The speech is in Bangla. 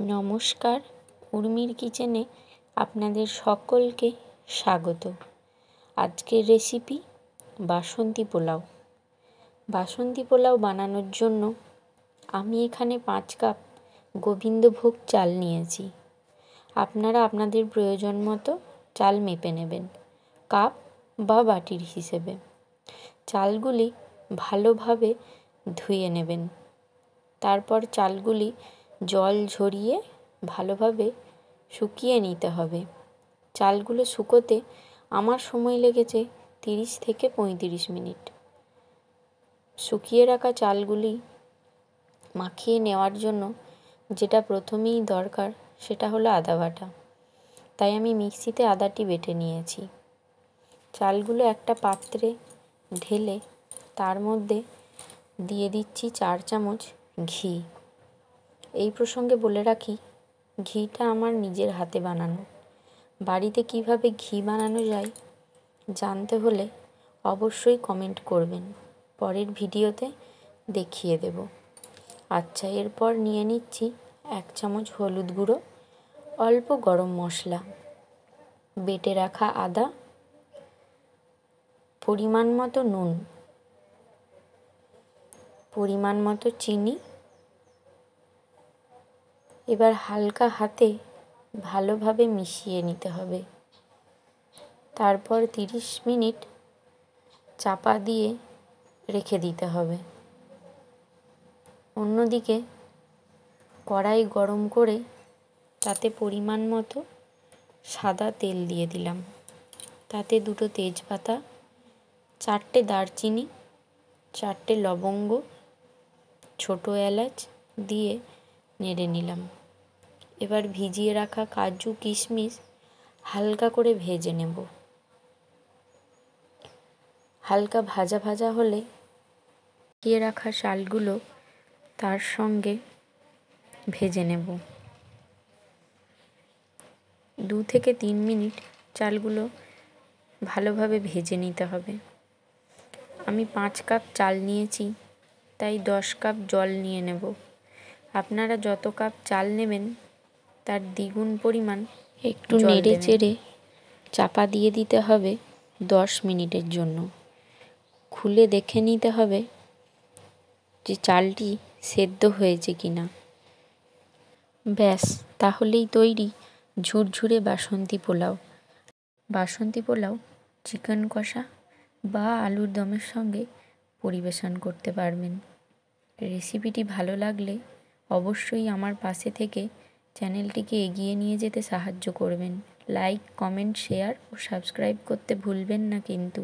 নমস্কার, উর্মির কিচেনে আপনাদের সকলকে স্বাগত। আজকের রেসিপি বাসন্তী পোলাও। বাসন্তী পোলাও বানানোর জন্য আমি এখানে 5 কাপ গোবিন্দভোগ চাল নিয়েছি। আপনারা আপনাদের প্রয়োজন মতো চাল মেপে নেবেন, কাপ বা বাটির হিসেবে। চালগুলি ভালোভাবে ধুয়ে নেবেন। তারপর চালগুলি জল ঝরিয়ে ভালোভাবে শুকিয়ে নিতে হবে। চালগুলো শুকোতে আমার সময় লেগেছে 30 থেকে 35 মিনিট। শুকিয়ে রাখা চালগুলি মাখিয়ে নেওয়ার জন্য যেটা প্রথমেই দরকার সেটা হলো আদা বাটা। তাই আমি মিক্সিতে আদাটি বেটে নিয়েছি। চালগুলো একটা পাত্রে ঢেলে তার মধ্যে দিয়ে দিচ্ছি 4 চামচ ঘি। এই প্রসঙ্গে বলে রাখি, ঘিটা আমার নিজের হাতে বানানো। বাড়িতে কিভাবে ঘি বানানো যায় জানতে হলে অবশ্যই কমেন্ট করবেন, পরের ভিডিওতে দেখিয়ে দেব। আচ্ছা, এরপর নিয়ে নিচ্ছি 1 চামচ হলুদ গুঁড়ো, অল্প গরম মশলা, বেটে রাখা আদা, পরিমাণ মতো নুন, পরিমাণ মতো চিনি। এবার হালকা হাতে ভালোভাবে মিশিয়ে নিতে হবে। তারপর 30 মিনিট চাপা দিয়ে রেখে দিতে হবে। অন্যদিকে কড়াই গরম করে তাতে পরিমাণ মতো সাদা তেল দিয়ে দিলাম। তাতে 2টো তেজপাতা, 4টে দারচিনি, 4টে লবঙ্গ, ছোট এলাচ দিয়ে নেড়ে নিলাম। এবার ভিজিয়ে রাখা কাজু কিশমিশ হালকা করে ভেজে নেব। হালকা ভাজা ভাজা হলে ভিজিয়ে রাখা চালগুলো তার সঙ্গে ভেজে নেব। 2 থেকে 3 মিনিট চালগুলো ভালোভাবে ভেজে নিতে হবে। আমি 5 কাপ চাল নিয়েছি, তাই 10 কাপ জল নিয়ে নেব। আপনারা যত কাপ চাল নেবেন তার দ্বিগুণ পরিমাণ একটু নেড়ে চেড়ে চাপা দিয়ে দিতে হবে 10 মিনিটের জন্য। খুলে দেখে নিতে হবে যে চালটি সেদ্ধ হয়েছে কিনা। ব্যাস, তাহলেই তৈরি ঝুরঝুরে বাসন্তী পোলাও। বাসন্তী পোলাও চিকেন কষা বা আলুর দমের সঙ্গে পরিবেশন করতে পারবেন। রেসিপিটি ভালো লাগলে অবশ্যই আমার পাশে থেকে চ্যানেলটিকে এগিয়ে নিয়ে যেতে সাহায্য করবেন। লাইক, কমেন্ট, শেয়ার ও সাবস্ক্রাইব করতে ভুলবেন না কিন্তু।